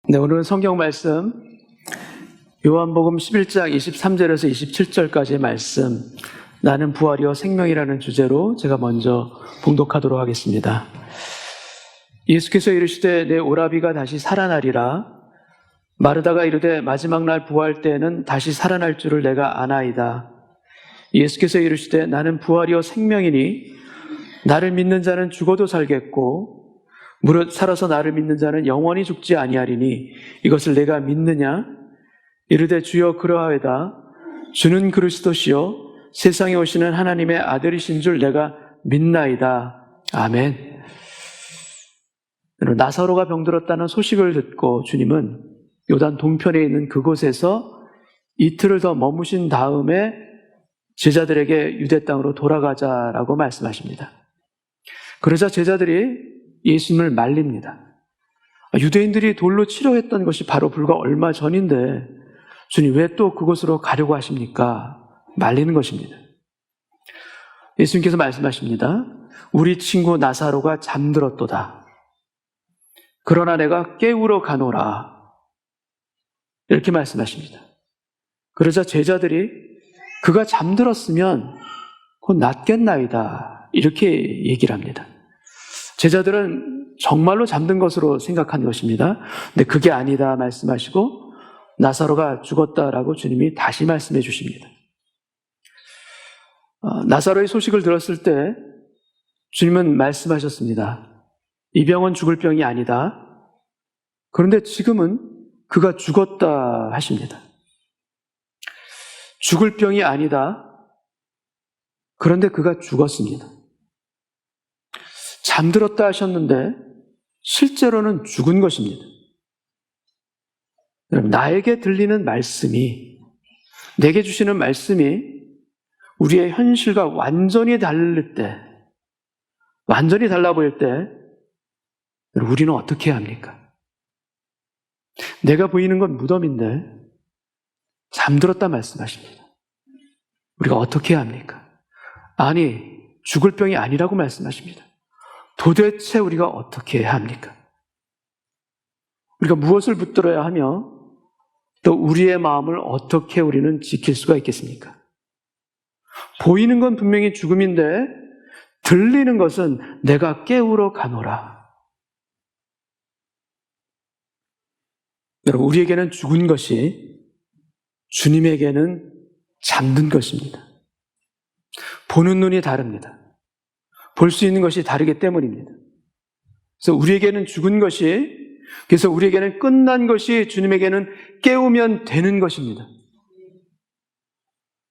네, 오늘은 성경 말씀 요한복음 11장 23절에서 27절까지의 말씀, 나는 부활이요 생명이라는 주제로 제가 먼저 봉독하도록 하겠습니다. 예수께서 이르시되 내 오라비가 다시 살아나리라. 마르다가 이르되 마지막 날 부활 때에는 다시 살아날 줄을 내가 아나이다. 예수께서 이르시되 나는 부활이요 생명이니 나를 믿는 자는 죽어도 살겠고 무릇 살아서 나를 믿는 자는 영원히 죽지 아니하리니 이것을 내가 믿느냐? 이르되 주여 그러하외다. 주는 그리스도시요 세상에 오시는 하나님의 아들이신 줄 내가 믿나이다. 아멘. 나사로가 병들었다는 소식을 듣고 주님은 요단 동편에 있는 그곳에서 이틀을 더 머무신 다음에 제자들에게 유대 땅으로 돌아가자라고 말씀하십니다. 그러자 제자들이 예수님을 말립니다. 유대인들이 돌로 치려했던 것이 바로 불과 얼마 전인데 주님 왜 또 그곳으로 가려고 하십니까? 말리는 것입니다. 예수님께서 말씀하십니다. 우리 친구 나사로가 잠들었도다. 그러나 내가 깨우러 가노라. 이렇게 말씀하십니다. 그러자 제자들이 그가 잠들었으면 곧 낫겠나이다. 이렇게 얘기를 합니다. 제자들은 정말로 잠든 것으로 생각한 것입니다. 근데 그게 아니다 말씀하시고 나사로가 죽었다라고 주님이 다시 말씀해 주십니다. 나사로의 소식을 들었을 때 주님은 말씀하셨습니다. 이 병은 죽을 병이 아니다. 그런데 지금은 그가 죽었다 하십니다. 죽을 병이 아니다. 그런데 그가 죽었습니다. 잠들었다 하셨는데 실제로는 죽은 것입니다. 여러분, 나에게 들리는 말씀이, 내게 주시는 말씀이 우리의 현실과 완전히 다를 때, 완전히 달라 보일 때 우리는 어떻게 해야 합니까? 내가 보이는 건 무덤인데 잠들었다 말씀하십니다. 우리가 어떻게 해야 합니까? 아니, 죽을 병이 아니라고 말씀하십니다. 도대체 우리가 어떻게 해야 합니까? 우리가 무엇을 붙들어야 하며 또 우리의 마음을 어떻게 우리는 지킬 수가 있겠습니까? 보이는 건 분명히 죽음인데 들리는 것은 내가 깨우러 가노라. 여러분, 우리에게는 죽은 것이 주님에게는 잠든 것입니다. 보는 눈이 다릅니다. 볼 수 있는 것이 다르기 때문입니다. 그래서 우리에게는 죽은 것이, 그래서 우리에게는 끝난 것이 주님에게는 깨우면 되는 것입니다.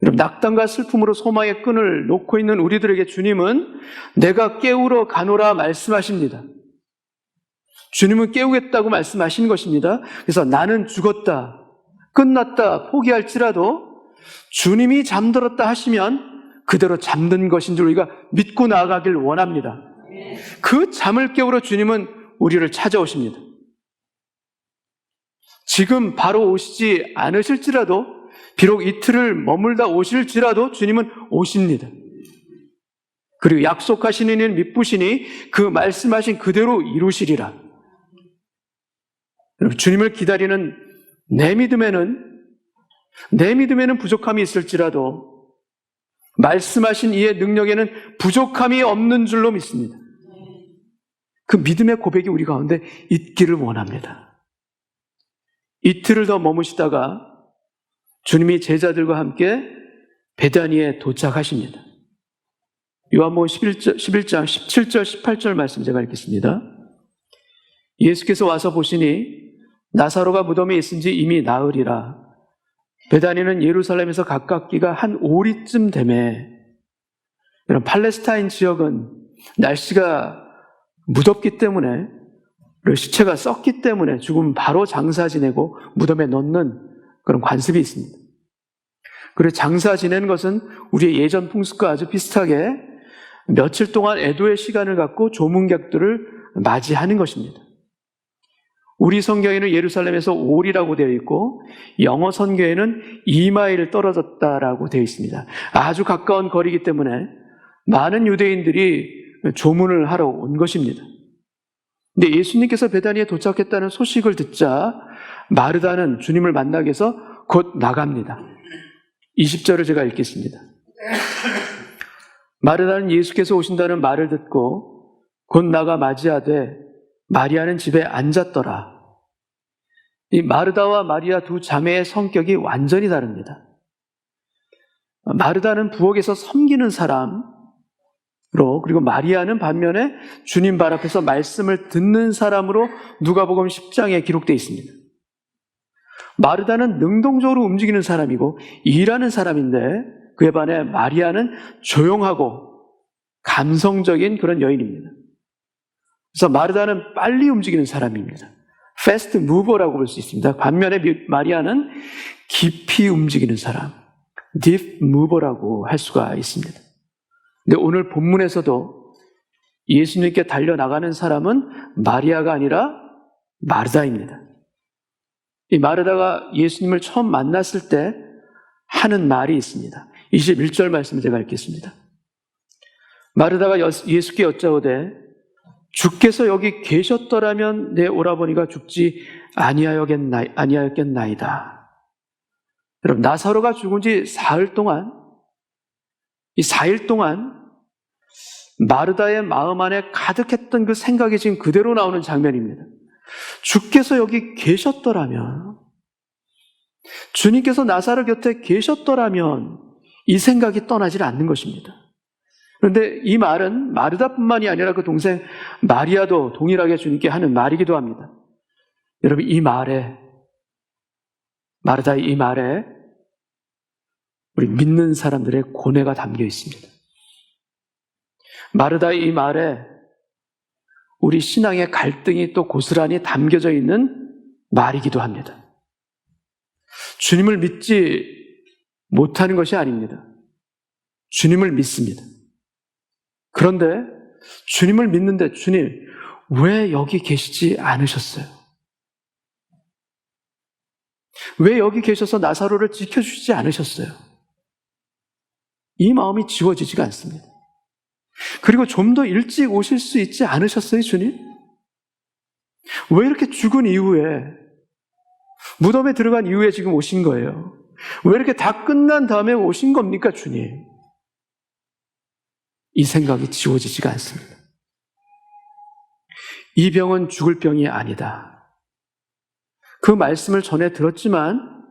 여러분, 낙담과 슬픔으로 소망의 끈을 놓고 있는 우리들에게 주님은 내가 깨우러 가노라 말씀하십니다. 주님은 깨우겠다고 말씀하신 것입니다. 그래서 나는 죽었다, 끝났다 포기할지라도 주님이 잠들었다 하시면 그대로 잠든 것인 줄 우리가 믿고 나아가길 원합니다. 그 잠을 깨우러 주님은 우리를 찾아오십니다. 지금 바로 오시지 않으실지라도, 비록 이틀을 머물다 오실지라도 주님은 오십니다. 그리고 약속하신 이는 믿으시니 그 말씀하신 그대로 이루시리라. 여러분, 주님을 기다리는 내 믿음에는 부족함이 있을지라도 말씀하신 이의 능력에는 부족함이 없는 줄로 믿습니다. 그 믿음의 고백이 우리 가운데 있기를 원합니다. 이틀을 더 머무시다가 주님이 제자들과 함께 베다니에 도착하십니다. 요한복음 11장 17절 18절 말씀 제가 읽겠습니다. 예수께서 와서 보시니 나사로가 무덤에 있은지 이미 나으리라. 베다니는 예루살렘에서 가깝기가 한 오리쯤 되매, 이런 팔레스타인 지역은 날씨가 무덥기 때문에, 그리고 시체가 썩기 때문에 죽으면 바로 장사 지내고 무덤에 넣는 그런 관습이 있습니다. 그리고 장사 지내는 것은 우리의 예전 풍습과 아주 비슷하게 며칠 동안 애도의 시간을 갖고 조문객들을 맞이하는 것입니다. 우리 성경에는 예루살렘에서 올이라고 되어 있고 영어 성경에는 2마일 떨어졌다라고 되어 있습니다. 아주 가까운 거리이기 때문에 많은 유대인들이 조문을 하러 온 것입니다. 근데 예수님께서 베다니에 도착했다는 소식을 듣자 마르다는 주님을 만나기 위해서 곧 나갑니다. 20절을 제가 읽겠습니다. 마르다는 예수께서 오신다는 말을 듣고 곧 나가 맞이하되 마리아는 집에 앉았더라. 이 마르다와 마리아 두 자매의 성격이 완전히 다릅니다. 마르다는 부엌에서 섬기는 사람으로, 그리고 마리아는 반면에 주님 발 앞에서 말씀을 듣는 사람으로 누가복음 10장에 기록되어 있습니다. 마르다는 능동적으로 움직이는 사람이고 일하는 사람인데, 그에 반해 마리아는 조용하고 감성적인 그런 여인입니다. 그래서 마르다는 빨리 움직이는 사람입니다. fast mover라고 볼 수 있습니다. 반면에 마리아는 깊이 움직이는 사람, deep mover라고 할 수가 있습니다. 근데 오늘 본문에서도 예수님께 달려나가는 사람은 마리아가 아니라 마르다입니다. 이 마르다가 예수님을 처음 만났을 때 하는 말이 있습니다. 21절 말씀을 제가 읽겠습니다. 마르다가 예수께 여짜오되 주께서 여기 계셨더라면 내 오라버니가 죽지 아니하였겠나이다. 여러분, 나사로가 죽은 지 사흘 동안, 이 4일 동안 마르다의 마음 안에 가득했던 그 생각이 지금 그대로 나오는 장면입니다. 주께서 여기 계셨더라면, 주님께서 나사로 곁에 계셨더라면 이 생각이 떠나질 않는 것입니다. 그런데 이 말은 마르다뿐만이 아니라 그 동생 마리아도 동일하게 주님께 하는 말이기도 합니다. 여러분, 이 말에, 마르다의 이 말에 우리 믿는 사람들의 고뇌가 담겨 있습니다. 마르다의 이 말에 우리 신앙의 갈등이 또 고스란히 담겨져 있는 말이기도 합니다. 주님을 믿지 못하는 것이 아닙니다. 주님을 믿습니다. 그런데 주님을 믿는데 주님, 왜 여기 계시지 않으셨어요? 왜 여기 계셔서 나사로를 지켜주시지 않으셨어요? 이 마음이 지워지지가 않습니다. 그리고 좀 더 일찍 오실 수 있지 않으셨어요, 주님? 왜 이렇게 죽은 이후에, 무덤에 들어간 이후에 지금 오신 거예요? 왜 이렇게 다 끝난 다음에 오신 겁니까, 주님? 이 생각이 지워지지가 않습니다. 이 병은 죽을 병이 아니다. 그 말씀을 전해 들었지만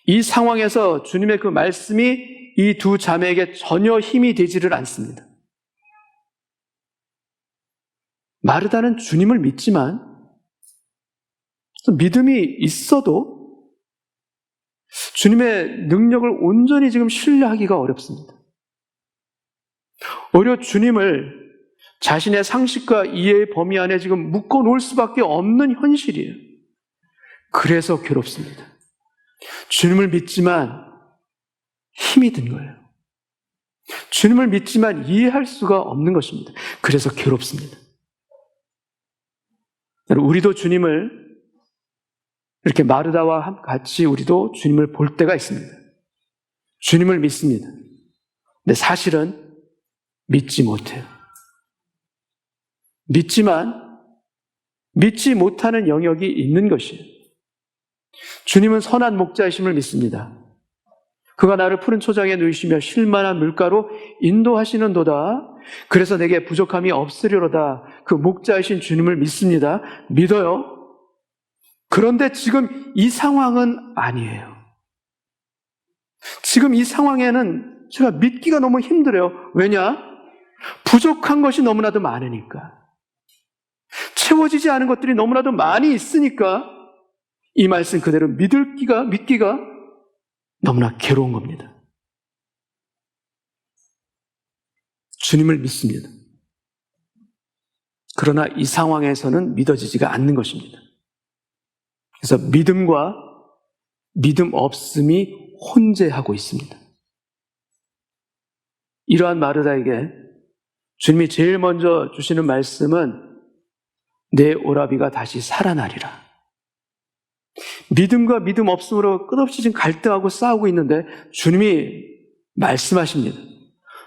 이 상황에서 주님의 그 말씀이 이 두 자매에게 전혀 힘이 되지를 않습니다. 마르다는 주님을 믿지만 믿음이 있어도 주님의 능력을 온전히 지금 신뢰하기가 어렵습니다. 오히려 주님을 자신의 상식과 이해의 범위 안에 지금 묶어놓을 수밖에 없는 현실이에요. 그래서 괴롭습니다. 주님을 믿지만 힘이 든 거예요. 주님을 믿지만 이해할 수가 없는 것입니다. 그래서 괴롭습니다. 우리도 주님을 이렇게 마르다와 같이 우리도 주님을 볼 때가 있습니다. 주님을 믿습니다. 근데 사실은 믿지 못해요. 믿지만 믿지 못하는 영역이 있는 것이에요. 주님은 선한 목자이심을 믿습니다. 그가 나를 푸른 초장에 누이시며 쉴만한 물가로 인도하시는도다. 그래서 내게 부족함이 없으리로다. 그 목자이신 주님을 믿습니다. 믿어요. 그런데 지금 이 상황은 아니에요. 지금 이 상황에는 제가 믿기가 너무 힘들어요. 왜냐? 부족한 것이 너무나도 많으니까. 채워지지 않은 것들이 너무나도 많이 있으니까 이 말씀 그대로 믿기가 너무나 괴로운 겁니다. 주님을 믿습니다. 그러나 이 상황에서는 믿어지지가 않는 것입니다. 그래서 믿음과 믿음 없음이 혼재하고 있습니다. 이러한 마르다에게 주님이 제일 먼저 주시는 말씀은 내 오라비가 다시 살아나리라. 믿음과 믿음 없음으로 끝없이 지금 갈등하고 싸우고 있는데 주님이 말씀하십니다.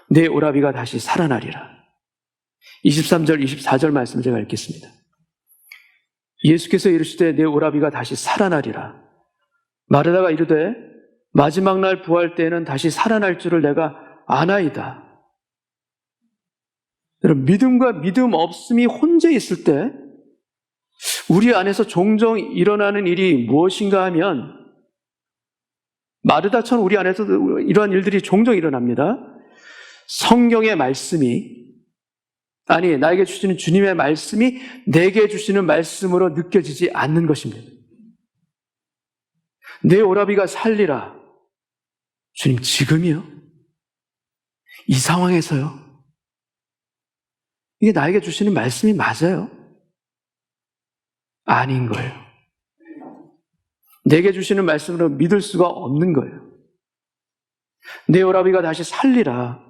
내 오라비가 다시 살아나리라. 23절, 24절 말씀을 제가 읽겠습니다. 예수께서 이르시되 내 오라비가 다시 살아나리라. 마르다가 이르되 마지막 날 부활 때에는 다시 살아날 줄을 내가 아나이다. 여러분, 믿음과 믿음 없음이 혼재 있을 때 우리 안에서 종종 일어나는 일이 무엇인가 하면, 마르다처럼 우리 안에서도 이러한 일들이 종종 일어납니다. 성경의 말씀이, 아니 나에게 주시는 주님의 말씀이 내게 주시는 말씀으로 느껴지지 않는 것입니다. 내 오라비가 살리라. 주님, 지금이요? 이 상황에서요? 이게 나에게 주시는 말씀이 맞아요? 아닌 거예요. 내게 주시는 말씀으로 믿을 수가 없는 거예요. 내 오라비가 다시 살리라.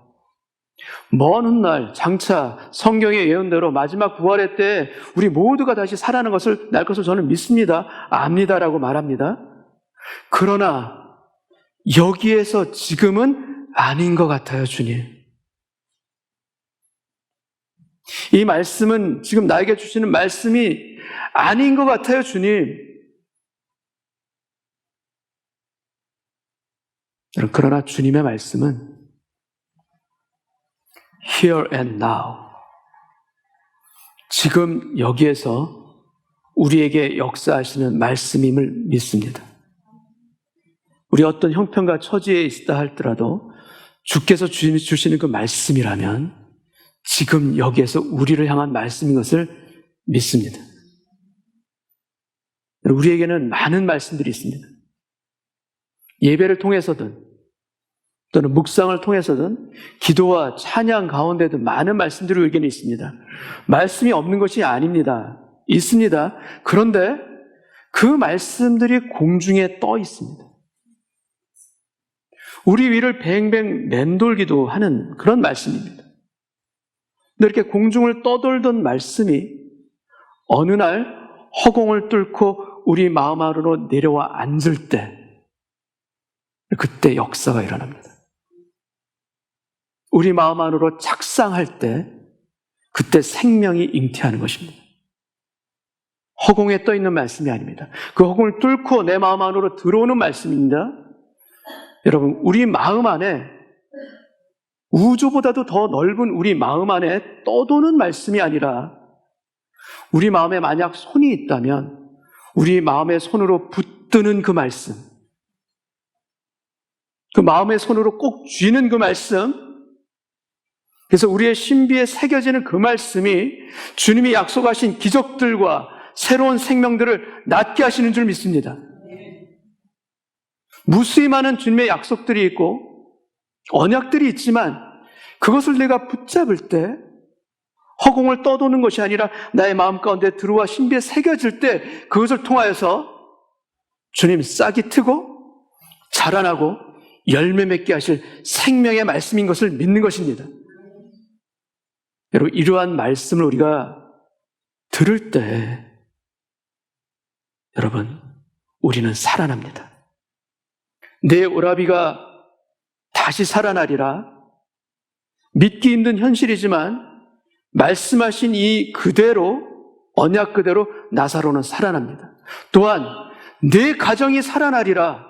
먼 훗날 장차 성경의 예언대로 마지막 부활의 때 우리 모두가 다시 살아나는 것을, 날 것을 저는 믿습니다, 압니다라고 말합니다. 그러나 여기에서 지금은 아닌 것 같아요, 주님. 이 말씀은, 지금 나에게 주시는 말씀이 아닌 것 같아요, 주님. 그러나 주님의 말씀은 here and now, 지금 여기에서 우리에게 역사하시는 말씀임을 믿습니다. 우리 어떤 형편과 처지에 있다 할지라도 주께서 주시는 그 말씀이라면 지금 여기에서 우리를 향한 말씀인 것을 믿습니다. 우리에게는 많은 말씀들이 있습니다. 예배를 통해서든 또는 묵상을 통해서든 기도와 찬양 가운데도 많은 말씀들이 우리에게는 있습니다. 말씀이 없는 것이 아닙니다. 있습니다. 그런데 그 말씀들이 공중에 떠 있습니다. 우리 위를 뱅뱅 맴돌기도 하는 그런 말씀입니다. 근데 이렇게 공중을 떠돌던 말씀이 어느 날 허공을 뚫고 우리 마음 안으로 내려와 앉을 때, 그때 역사가 일어납니다. 우리 마음 안으로 착상할 때, 그때 생명이 잉태하는 것입니다. 허공에 떠 있는 말씀이 아닙니다. 그 허공을 뚫고 내 마음 안으로 들어오는 말씀입니다. 여러분, 우리 마음 안에, 우주보다도 더 넓은 우리 마음 안에 떠도는 말씀이 아니라, 우리 마음에 만약 손이 있다면 우리 마음의 손으로 붙드는 그 말씀, 그 마음의 손으로 꼭 쥐는 그 말씀, 그래서 우리의 신비에 새겨지는 그 말씀이 주님이 약속하신 기적들과 새로운 생명들을 낳게 하시는 줄 믿습니다. 무수히 많은 주님의 약속들이 있고 언약들이 있지만 그것을 내가 붙잡을 때, 허공을 떠도는 것이 아니라 나의 마음 가운데 들어와 신비에 새겨질 때, 그것을 통하여서 주님 싹이 트고 자라나고 열매 맺게 하실 생명의 말씀인 것을 믿는 것입니다. 여러분, 이러한 말씀을 우리가 들을 때 여러분, 우리는 살아납니다. 내 오라비가 다시 살아나리라. 믿기 힘든 현실이지만 말씀하신 이 그대로, 언약 그대로 나사로는 살아납니다. 또한 내 가정이 살아나리라.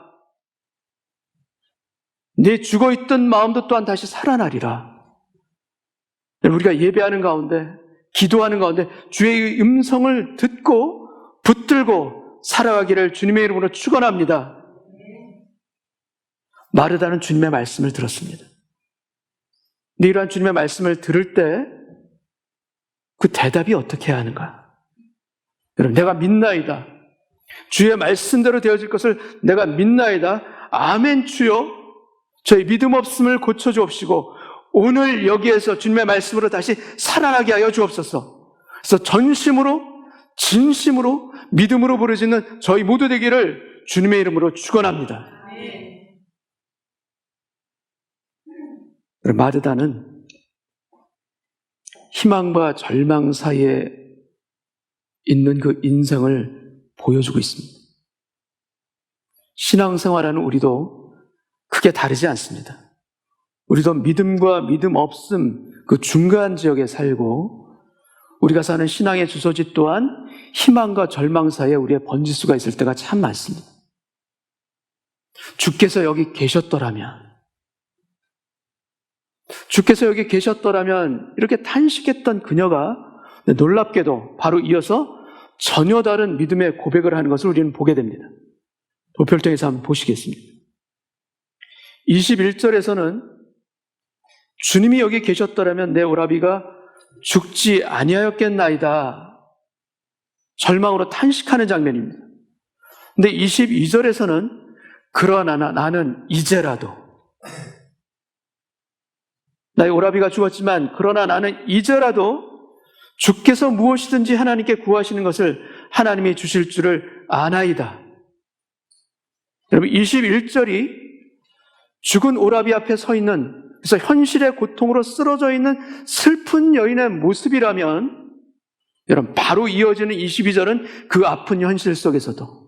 내 죽어있던 마음도 또한 다시 살아나리라. 우리가 예배하는 가운데, 기도하는 가운데 주의 음성을 듣고 붙들고 살아가기를 주님의 이름으로 축원합니다. 마르다는 주님의 말씀을 들었습니다. 근데 이러한 주님의 말씀을 들을 때 그 대답이 어떻게 해야 하는가? 여러분, 내가 믿나이다. 주의 말씀대로 되어질 것을 내가 믿나이다. 아멘 주여. 저희 믿음 없음을 고쳐주옵시고 오늘 여기에서 주님의 말씀으로 다시 살아나게 하여 주옵소서. 그래서 전심으로, 진심으로, 믿음으로 부르짖는 저희 모두 되기를 주님의 이름으로 축원합니다. 마르다는 희망과 절망 사이에 있는 그 인생을 보여주고 있습니다. 신앙생활하는 우리도 크게 다르지 않습니다. 우리도 믿음과 믿음 없음, 그 중간 지역에 살고, 우리가 사는 신앙의 주소지 또한 희망과 절망 사이에 우리의 번지수가 있을 때가 참 많습니다. 주께서 여기 계셨더라면, 주께서 여기 계셨더라면 이렇게 탄식했던 그녀가 놀랍게도 바로 이어서 전혀 다른 믿음의 고백을 하는 것을 우리는 보게 됩니다. 도표를 한번 보시겠습니다. 21절에서는 주님이 여기 계셨더라면 내 오라비가 죽지 아니하였겠나이다. 절망으로 탄식하는 장면입니다. 근데 22절에서는 그러나 나는 이제라도, 나의 오라비가 죽었지만 그러나 나는 이제라도 주께서 무엇이든지 하나님께 구하시는 것을 하나님이 주실 줄을 아나이다. 여러분, 21절이 죽은 오라비 앞에 서 있는, 그래서 현실의 고통으로 쓰러져 있는 슬픈 여인의 모습이라면, 여러분, 바로 이어지는 22절은 그 아픈 현실 속에서도,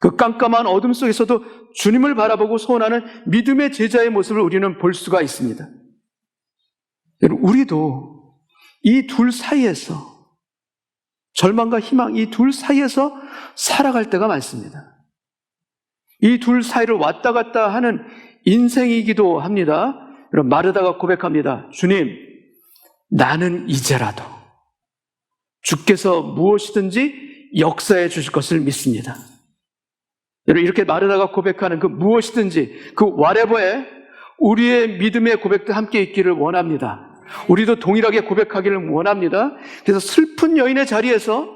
그 깜깜한 어둠 속에서도 주님을 바라보고 소원하는 믿음의 제자의 모습을 우리는 볼 수가 있습니다. 여러분, 우리도 이 둘 사이에서, 절망과 희망, 이 둘 사이에서 살아갈 때가 많습니다. 이 둘 사이를 왔다 갔다 하는 인생이기도 합니다. 여러분, 마르다가 고백합니다. 주님, 나는 이제라도 주께서 무엇이든지 역사해 주실 것을 믿습니다. 여러분, 이렇게 마르다가 고백하는 그 무엇이든지, 그 whatever에 우리의 믿음의 고백도 함께 있기를 원합니다. 우리도 동일하게 고백하기를 원합니다. 그래서 슬픈 여인의 자리에서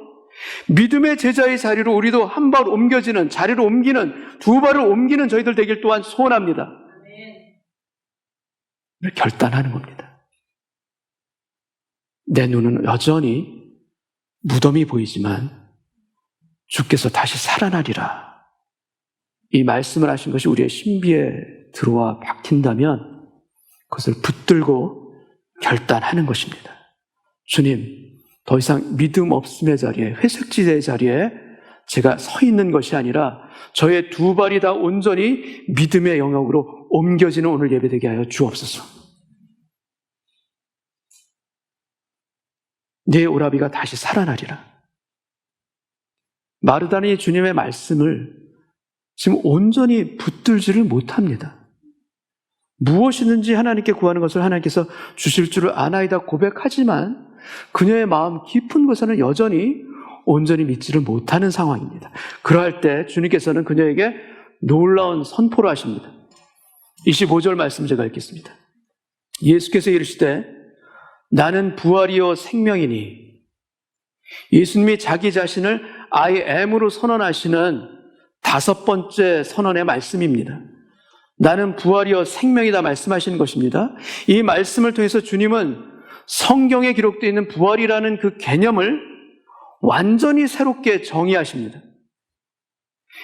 믿음의 제자의 자리로 우리도 한 발 옮겨지는, 자리로 옮기는, 두 발을 옮기는 저희들 되길 또한 소원합니다. 결단하는 겁니다. 내 눈은 여전히 무덤이 보이지만 주께서 다시 살아나리라. 이 말씀을 하신 것이 우리의 신비에 들어와 박힌다면 그것을 붙들고 결단하는 것입니다. 주님, 더 이상 믿음 없음의 자리에, 회색지대의 자리에 제가 서 있는 것이 아니라 저의 두 발이 다 온전히 믿음의 영역으로 옮겨지는 오늘 예배되게 하여 주옵소서. 내 오라비가 다시 살아나리라. 마르다는 주님의 말씀을 지금 온전히 붙들지를 못합니다. 무엇이든지 하나님께 구하는 것을 하나님께서 주실 줄을 아나이다 고백하지만 그녀의 마음 깊은 곳에는 여전히 온전히 믿지를 못하는 상황입니다. 그러할 때 주님께서는 그녀에게 놀라운 선포를 하십니다. 25절 말씀 제가 읽겠습니다. 예수께서 이르시되 나는 부활이요 생명이니, 예수님이 자기 자신을 I am으로 선언하시는 다섯 번째 선언의 말씀입니다. 나는 부활이요 생명이다 말씀하시는 것입니다. 이 말씀을 통해서 주님은 성경에 기록되어 있는 부활이라는 그 개념을 완전히 새롭게 정의하십니다.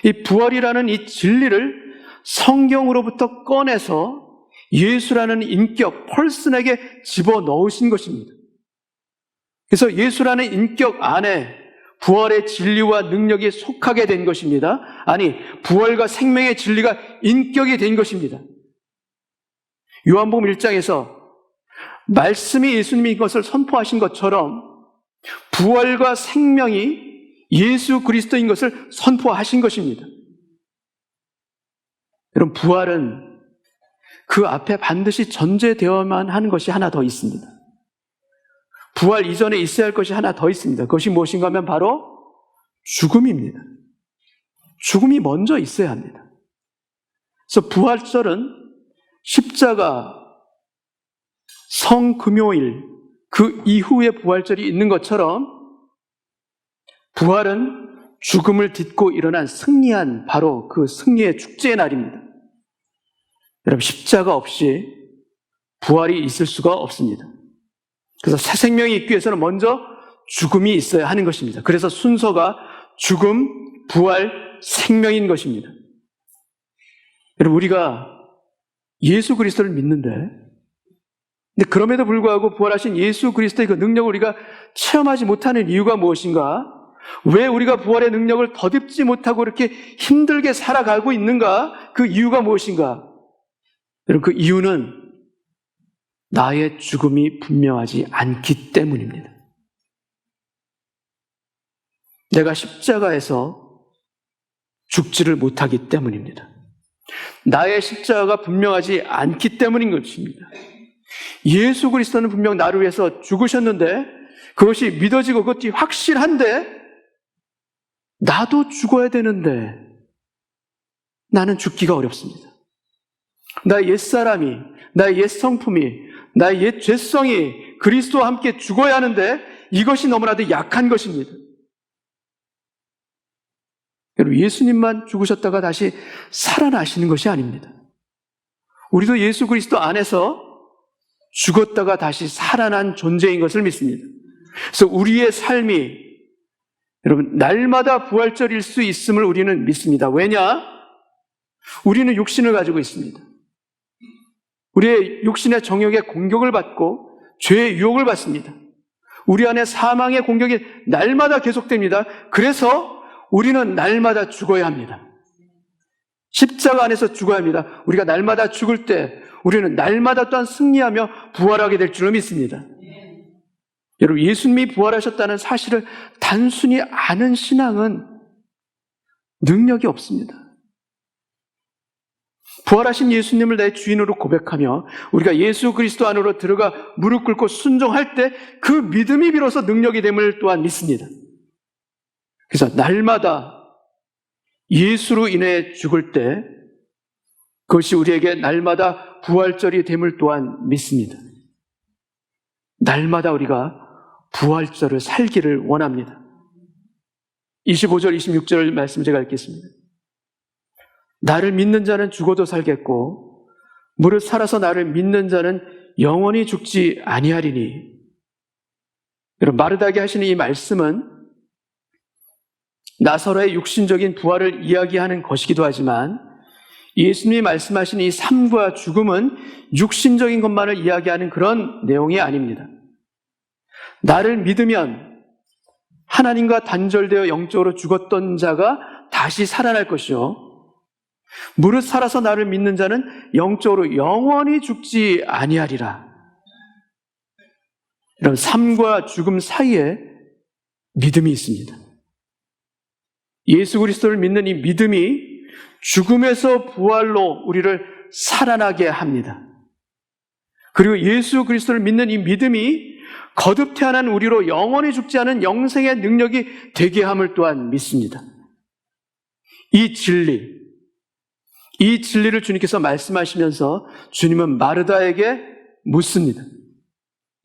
이 부활이라는 이 진리를 성경으로부터 꺼내서 예수라는 인격, 펄슨에게 집어넣으신 것입니다. 그래서 예수라는 인격 안에 부활의 진리와 능력이 속하게 된 것입니다. 아니, 부활과 생명의 진리가 인격이 된 것입니다. 요한복음 1장에서 말씀이 예수님이 이것을 선포하신 것처럼 부활과 생명이 예수 그리스도인 것을 선포하신 것입니다. 여러분, 부활은 그 앞에 반드시 전제되어야만 하는 것이 하나 더 있습니다. 부활 이전에 있어야 할 것이 하나 더 있습니다. 그것이 무엇인가 하면 바로 죽음입니다. 죽음이 먼저 있어야 합니다. 그래서 부활절은 십자가, 성금요일, 그 이후에 부활절이 있는 것처럼 부활은 죽음을 딛고 일어난 승리한 바로 그 승리의 축제의 날입니다. 여러분, 십자가 없이 부활이 있을 수가 없습니다. 그래서 새 생명이 있기 위해서는 먼저 죽음이 있어야 하는 것입니다. 그래서 순서가 죽음, 부활, 생명인 것입니다. 여러분, 우리가 예수 그리스도를 믿는데, 근데 그럼에도 불구하고 부활하신 예수 그리스도의 그 능력을 우리가 체험하지 못하는 이유가 무엇인가? 왜 우리가 부활의 능력을 덧입지 못하고 이렇게 힘들게 살아가고 있는가? 그 이유가 무엇인가? 여러분, 그 이유는 나의 죽음이 분명하지 않기 때문입니다. 내가 십자가에서 죽지를 못하기 때문입니다. 나의 십자가가 분명하지 않기 때문인 것입니다. 예수 그리스도는 분명 나를 위해서 죽으셨는데 그것이 믿어지고 그것이 확실한데 나도 죽어야 되는데 나는 죽기가 어렵습니다. 나의 옛사람이, 나의 옛 성품이, 나의 옛 죄성이 그리스도와 함께 죽어야 하는데 이것이 너무나도 약한 것입니다. 여러분, 예수님만 죽으셨다가 다시 살아나시는 것이 아닙니다. 우리도 예수 그리스도 안에서 죽었다가 다시 살아난 존재인 것을 믿습니다. 그래서 우리의 삶이 여러분 날마다 부활절일 수 있음을 우리는 믿습니다. 왜냐? 우리는 육신을 가지고 있습니다. 우리의 육신의 정욕의 공격을 받고 죄의 유혹을 받습니다. 우리 안에 사망의 공격이 날마다 계속됩니다. 그래서 우리는 날마다 죽어야 합니다. 십자가 안에서 죽어야 합니다. 우리가 날마다 죽을 때 우리는 날마다 또한 승리하며 부활하게 될 줄로 믿습니다. 여러분, 예수님이 부활하셨다는 사실을 단순히 아는 신앙은 능력이 없습니다. 부활하신 예수님을 내 주인으로 고백하며 우리가 예수 그리스도 안으로 들어가 무릎 꿇고 순종할 때 그 믿음이 비로소 능력이 됨을 또한 믿습니다. 그래서 날마다 예수로 인해 죽을 때 그것이 우리에게 날마다 부활절이 됨을 또한 믿습니다. 날마다 우리가 부활절을 살기를 원합니다. 25절, 26절 말씀 제가 읽겠습니다. 나를 믿는 자는 죽어도 살겠고 무릇 살아서 나를 믿는 자는 영원히 죽지 아니하리니. 여러분, 마르다게 하시는 이 말씀은 나사로의 육신적인 부활을 이야기하는 것이기도 하지만 예수님이 말씀하신 이 삶과 죽음은 육신적인 것만을 이야기하는 그런 내용이 아닙니다. 나를 믿으면 하나님과 단절되어 영적으로 죽었던 자가 다시 살아날 것이요 무릇 살아서 나를 믿는 자는 영적으로 영원히 죽지 아니하리라. 이런 삶과 죽음 사이에 믿음이 있습니다. 예수 그리스도를 믿는 이 믿음이 죽음에서 부활로 우리를 살아나게 합니다. 그리고 예수 그리스도를 믿는 이 믿음이 거듭 태어난 우리로 영원히 죽지 않은 영생의 능력이 되게 함을 또한 믿습니다. 이 진리를 주님께서 말씀하시면서 주님은 마르다에게 묻습니다.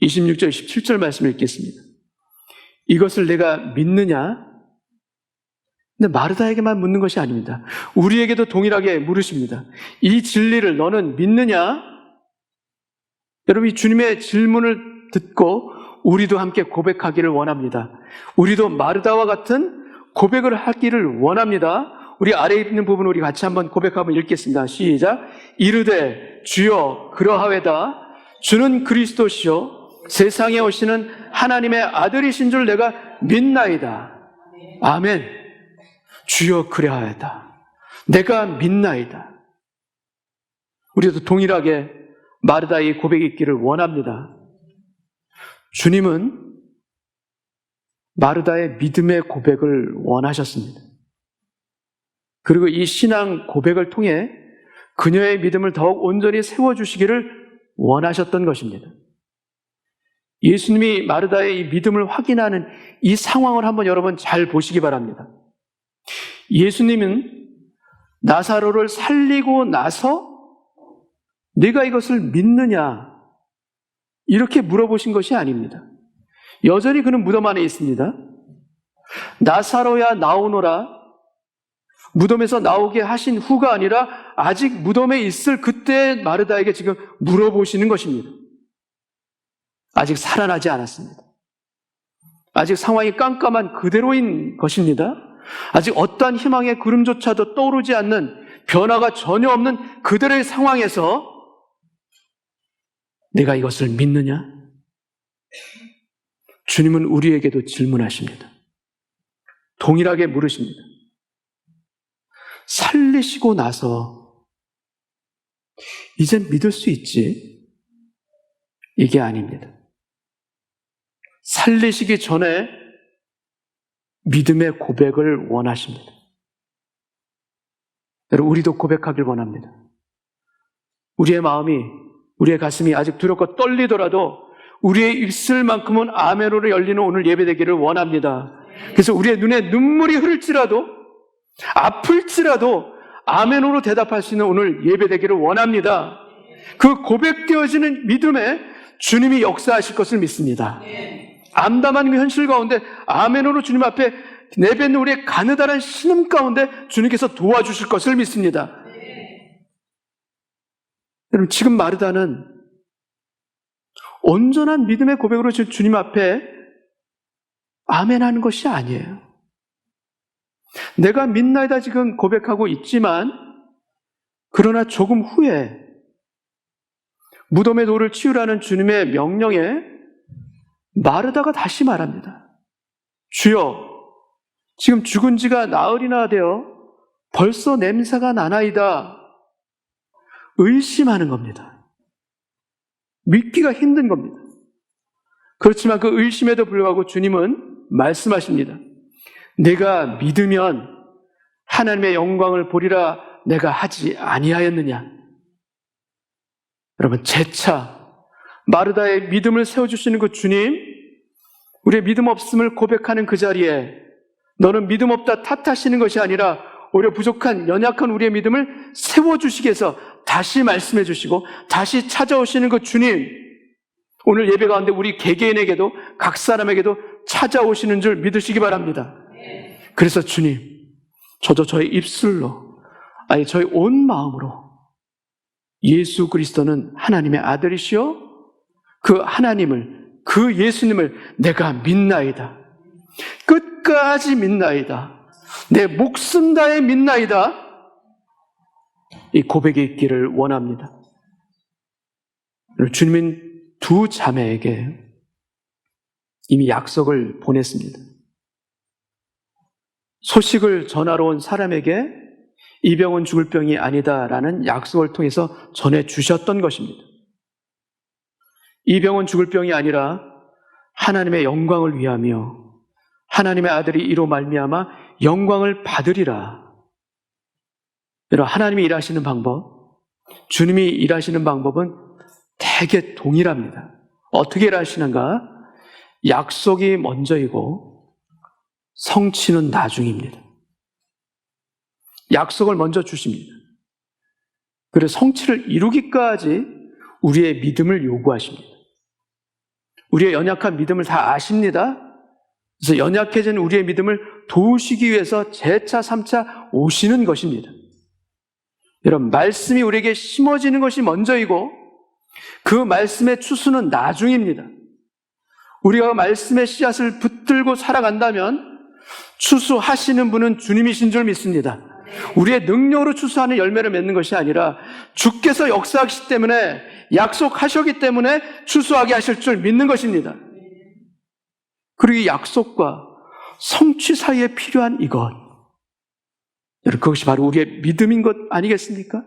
26절, 27절 말씀을 읽겠습니다. 이것을 내가 믿느냐? 근데 마르다에게만 묻는 것이 아닙니다. 우리에게도 동일하게 물으십니다. 이 진리를 너는 믿느냐? 여러분, 이 주님의 질문을 듣고 우리도 함께 고백하기를 원합니다. 우리도 마르다와 같은 고백을 하기를 원합니다. 우리 아래에 있는 부분 우리 같이 한번 고백하면 읽겠습니다. 시작. 이르되 주여 그러하외다. 주는 그리스도시요 세상에 오시는 하나님의 아들이신 줄 내가 믿나이다. 아멘. 주여 그러하외다. 내가 믿나이다. 우리도 동일하게 마르다의 고백이 있기를 원합니다. 주님은 마르다의 믿음의 고백을 원하셨습니다. 그리고 이 신앙 고백을 통해 그녀의 믿음을 더욱 온전히 세워주시기를 원하셨던 것입니다. 예수님이 마르다의 이 믿음을 확인하는 이 상황을 한번 여러분 잘 보시기 바랍니다. 예수님은 나사로를 살리고 나서 네가 이것을 믿느냐 이렇게 물어보신 것이 아닙니다. 여전히 그는 무덤 안에 있습니다. 나사로야 나오노라 무덤에서 나오게 하신 후가 아니라 아직 무덤에 있을 그때 마르다에게 지금 물어보시는 것입니다. 아직 살아나지 않았습니다. 아직 상황이 깜깜한 그대로인 것입니다. 아직 어떠한 희망의 구름조차도 떠오르지 않는 변화가 전혀 없는 그들의 상황에서 내가 이것을 믿느냐? 주님은 우리에게도 질문하십니다. 동일하게 물으십니다. 살리시고 나서 이젠 믿을 수 있지? 이게 아닙니다. 살리시기 전에 믿음의 고백을 원하십니다. 여러분, 우리도 고백하길 원합니다. 우리의 마음이, 우리의 가슴이 아직 두렵고 떨리더라도 우리의 입술만큼은 아멘으로 열리는 오늘 예배되기를 원합니다. 그래서 우리의 눈에 눈물이 흐를지라도, 아플지라도 아멘으로 대답할 수 있는 오늘 예배되기를 원합니다. 그 고백되어지는 믿음에 주님이 역사하실 것을 믿습니다. 암담한 그 현실 가운데 아멘으로 주님 앞에 내뱉는 우리의 가느다란 신음 가운데 주님께서 도와주실 것을 믿습니다. 여러분, 지금 마르다는 온전한 믿음의 고백으로 주님 앞에 아멘하는 것이 아니에요. 내가 믿나이다 지금 고백하고 있지만, 그러나 조금 후에 무덤의 돌을 치우라는 주님의 명령에 마르다가 다시 말합니다. 주여, 지금 죽은 지가 나흘이나 되어 벌써 냄새가 나나이다. 의심하는 겁니다. 믿기가 힘든 겁니다. 그렇지만 그 의심에도 불구하고 주님은 말씀하십니다. 내가 믿으면 하나님의 영광을 보리라 내가 하지 아니하였느냐. 여러분, 재차 마르다의 믿음을 세워주시는 그 주님, 우리의 믿음 없음을 고백하는 그 자리에 너는 믿음 없다 탓하시는 것이 아니라 오히려 부족한 연약한 우리의 믿음을 세워주시기 위해서 다시 말씀해 주시고 다시 찾아오시는 그 주님, 오늘 예배 가운데 우리 개개인에게도 각 사람에게도 찾아오시는 줄 믿으시기 바랍니다. 그래서 주님, 저도 저의 입술로, 아니 저의 온 마음으로 예수 그리스도는 하나님의 아들이시오, 그 하나님을, 그 예수님을 내가 믿나이다, 끝까지 믿나이다, 내 목숨 다해 믿나이다, 이 고백이 있기를 원합니다. 주님은 두 자매에게 이미 약속을 보냈습니다. 소식을 전하러 온 사람에게 이 병은 죽을 병이 아니다라는 약속을 통해서 전해주셨던 것입니다. 이 병은 죽을 병이 아니라 하나님의 영광을 위하며 하나님의 아들이 이로 말미암아 영광을 받으리라. 여러분, 하나님이 일하시는 방법, 주님이 일하시는 방법은 대개 동일합니다. 어떻게 일하시는가? 약속이 먼저이고 성취는 나중입니다. 약속을 먼저 주십니다. 그래서 성취를 이루기까지 우리의 믿음을 요구하십니다. 우리의 연약한 믿음을 다 아십니다. 그래서 연약해진 우리의 믿음을 도우시기 위해서 재차 3차 오시는 것입니다. 여러분, 말씀이 우리에게 심어지는 것이 먼저이고 그 말씀의 추수는 나중입니다. 우리가 말씀의 씨앗을 붙들고 살아간다면 추수하시는 분은 주님이신 줄 믿습니다. 우리의 능력으로 추수하는 열매를 맺는 것이 아니라 주께서 역사하시기 때문에, 약속하셨기 때문에 추수하게 하실 줄 믿는 것입니다. 그리고 이 약속과 성취 사이에 필요한 이것, 여러분, 그것이 바로 우리의 믿음인 것 아니겠습니까?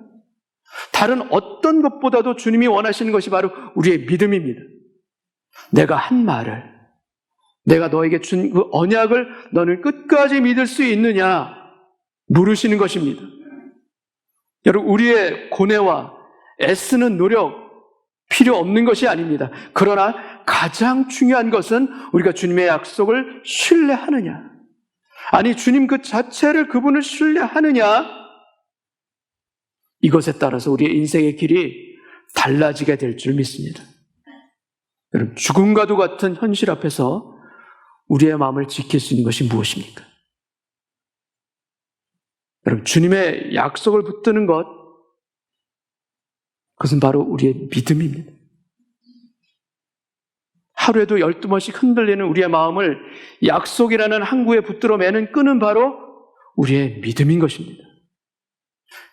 다른 어떤 것보다도 주님이 원하시는 것이 바로 우리의 믿음입니다. 내가 한 말을, 내가 너에게 준 그 언약을 너는 끝까지 믿을 수 있느냐 물으시는 것입니다. 여러분, 우리의 고뇌와 애쓰는 노력 필요 없는 것이 아닙니다. 그러나 가장 중요한 것은 우리가 주님의 약속을 신뢰하느냐, 아니 주님 그 자체를, 그분을 신뢰하느냐, 이것에 따라서 우리의 인생의 길이 달라지게 될 줄 믿습니다. 여러분, 죽음과도 같은 현실 앞에서 우리의 마음을 지킬 수 있는 것이 무엇입니까? 여러분, 주님의 약속을 붙드는 것, 그것은 바로 우리의 믿음입니다. 하루에도 12번씩 흔들리는 우리의 마음을 약속이라는 항구에 붙들어 매는 끈은 바로 우리의 믿음인 것입니다.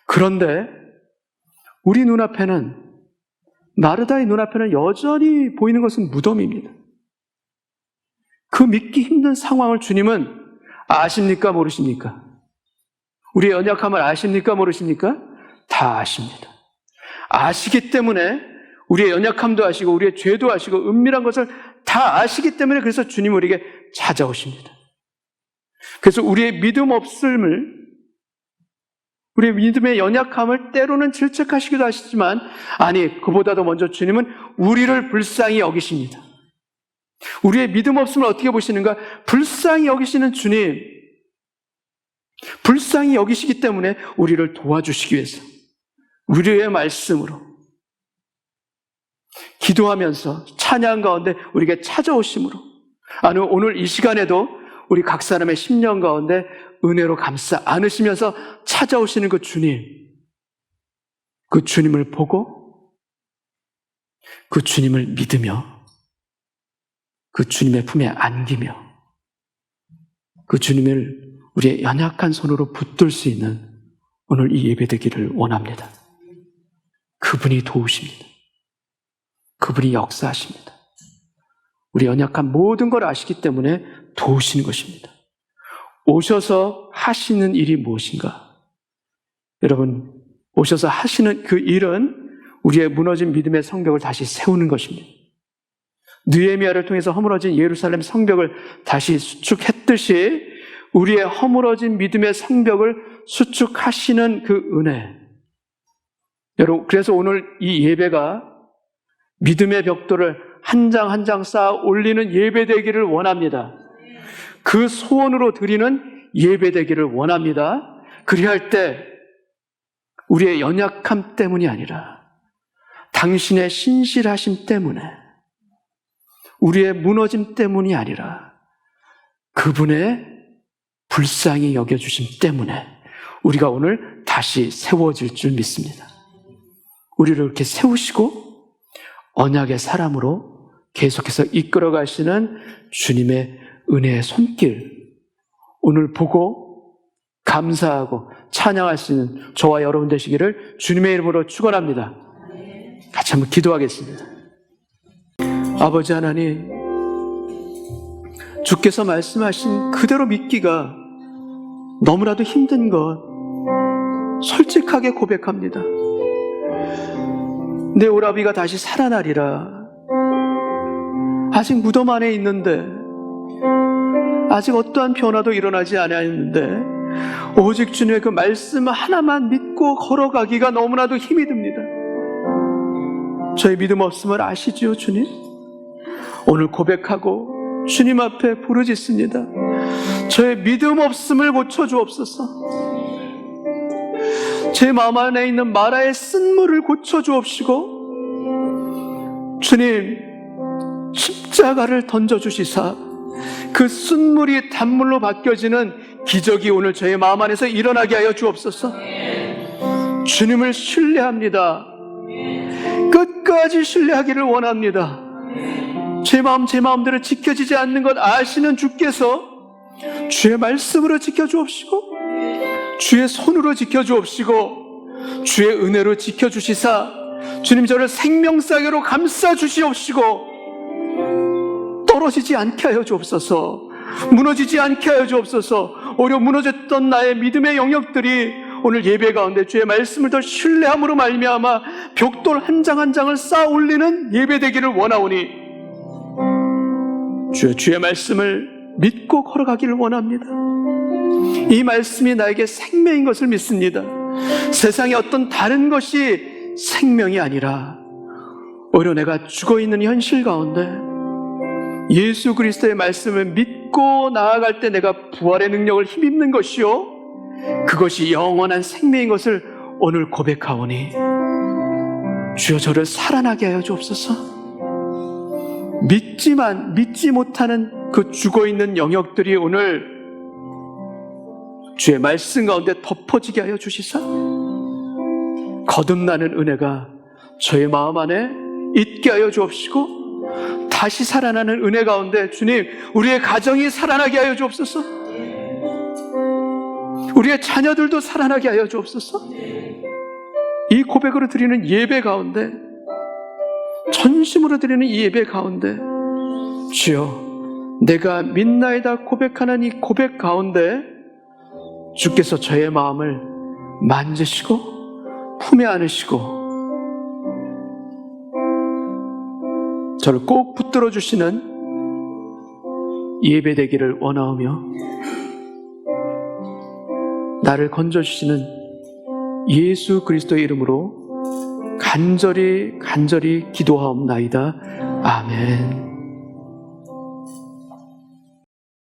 그런데 우리 눈앞에는, 마르다의 눈앞에는 여전히 보이는 것은 무덤입니다. 그 믿기 힘든 상황을 주님은 아십니까, 모르십니까? 우리의 연약함을 아십니까, 모르십니까? 다 아십니다. 아시기 때문에 우리의 연약함도 아시고 우리의 죄도 아시고 은밀한 것을 다 아시기 때문에, 그래서 주님 우리에게 찾아오십니다. 그래서 우리의 믿음 없음을, 우리의 믿음의 연약함을 때로는 질책하시기도 하시지만, 아니, 그보다도 먼저 주님은 우리를 불쌍히 여기십니다. 우리의 믿음 없음을 어떻게 보시는가? 불쌍히 여기시는 주님, 불쌍히 여기시기 때문에 우리를 도와주시기 위해서 우리의 말씀으로, 기도하면서 찬양 가운데 우리에게 찾아오심으로, 아니 오늘 이 시간에도 우리 각 사람의 심령 가운데 은혜로 감싸 안으시면서 찾아오시는 그 주님, 그 주님을 보고 그 주님을 믿으며 그 주님의 품에 안기며 그 주님을 우리의 연약한 손으로 붙들 수 있는 오늘 이 예배 되기를 원합니다. 그분이 도우십니다. 그분이 역사하십니다. 우리 연약한 모든 걸 아시기 때문에 도우시는 것입니다. 오셔서 하시는 일이 무엇인가? 여러분, 오셔서 하시는 그 일은 우리의 무너진 믿음의 성벽을 다시 세우는 것입니다. 느헤미야를 통해서 허물어진 예루살렘 성벽을 다시 수축했듯이 우리의 허물어진 믿음의 성벽을 수축하시는 그 은혜. 여러분, 그래서 오늘 이 예배가 믿음의 벽돌을 한 장 한 장 쌓아 올리는 예배 되기를 원합니다. 그 소원으로 드리는 예배 되기를 원합니다. 그리할 때 우리의 연약함 때문이 아니라 당신의 신실하심 때문에, 우리의 무너짐 때문이 아니라 그분의 불쌍히 여겨주심 때문에 우리가 오늘 다시 세워질 줄 믿습니다. 우리를 이렇게 세우시고 언약의 사람으로 계속해서 이끌어 가시는 주님의 은혜의 손길, 오늘 보고 감사하고 찬양할 수 있는 저와 여러분 되시기를 주님의 이름으로 축원합니다. 같이 한번 기도하겠습니다. 아버지 하나님, 주께서 말씀하신 그대로 믿기가 너무나도 힘든 것 솔직하게 고백합니다. 내 오라비가 다시 살아나리라. 아직 무덤 안에 있는데, 아직 어떠한 변화도 일어나지 않았는데 오직 주님의 그 말씀 하나만 믿고 걸어가기가 너무나도 힘이 듭니다. 저의 믿음 없음을 아시지요, 주님? 오늘 고백하고 주님 앞에 부르짖습니다. 저의 믿음 없음을 고쳐주옵소서. 제 마음 안에 있는 마라의 쓴물을 고쳐주옵시고, 주님, 십자가를 던져주시사 그 쓴물이 단물로 바뀌어지는 기적이 오늘 저의 마음 안에서 일어나게 하여 주옵소서. 주님을 신뢰합니다. 끝까지 신뢰하기를 원합니다. 제 마음대로 지켜지지 않는 것 아시는 주께서 주의 말씀으로 지켜주옵시고, 주의 손으로 지켜주옵시고, 주의 은혜로 지켜주시사 주님 저를 생명싸개로 감싸주시옵시고, 떨어지지 않게 하여 주옵소서. 무너지지 않게 하여 주옵소서. 오히려 무너졌던 나의 믿음의 영역들이 오늘 예배 가운데 주의 말씀을 더 신뢰함으로 말미암아 벽돌 한 장 한 장을 쌓아 올리는 예배 되기를 원하오니, 주의 말씀을 믿고 걸어가기를 원합니다. 이 말씀이 나에게 생명인 것을 믿습니다. 세상에 어떤 다른 것이 생명이 아니라 오히려 내가 죽어있는 현실 가운데 예수 그리스도의 말씀을 믿고 나아갈 때 내가 부활의 능력을 힘입는 것이요, 그것이 영원한 생명인 것을 오늘 고백하오니 주여 저를 살아나게 하여 주옵소서. 믿지만 믿지 못하는 그 죽어있는 영역들이 오늘 주의 말씀 가운데 덮어지게 하여 주시사 거듭나는 은혜가 저의 마음 안에 있게 하여 주옵시고, 다시 살아나는 은혜 가운데 주님, 우리의 가정이 살아나게 하여 주옵소서. 우리의 자녀들도 살아나게 하여 주옵소서. 이 고백으로 드리는 예배 가운데, 전심으로 드리는 이 예배 가운데 주여, 내가 믿나이다 고백하는 이 고백 가운데 주께서 저의 마음을 만지시고 품에 안으시고 저를 꼭 붙들어 주시는 예배 되기를 원하오며 나를 건져주시는 예수 그리스도의 이름으로 간절히 기도하옵나이다. 아멘.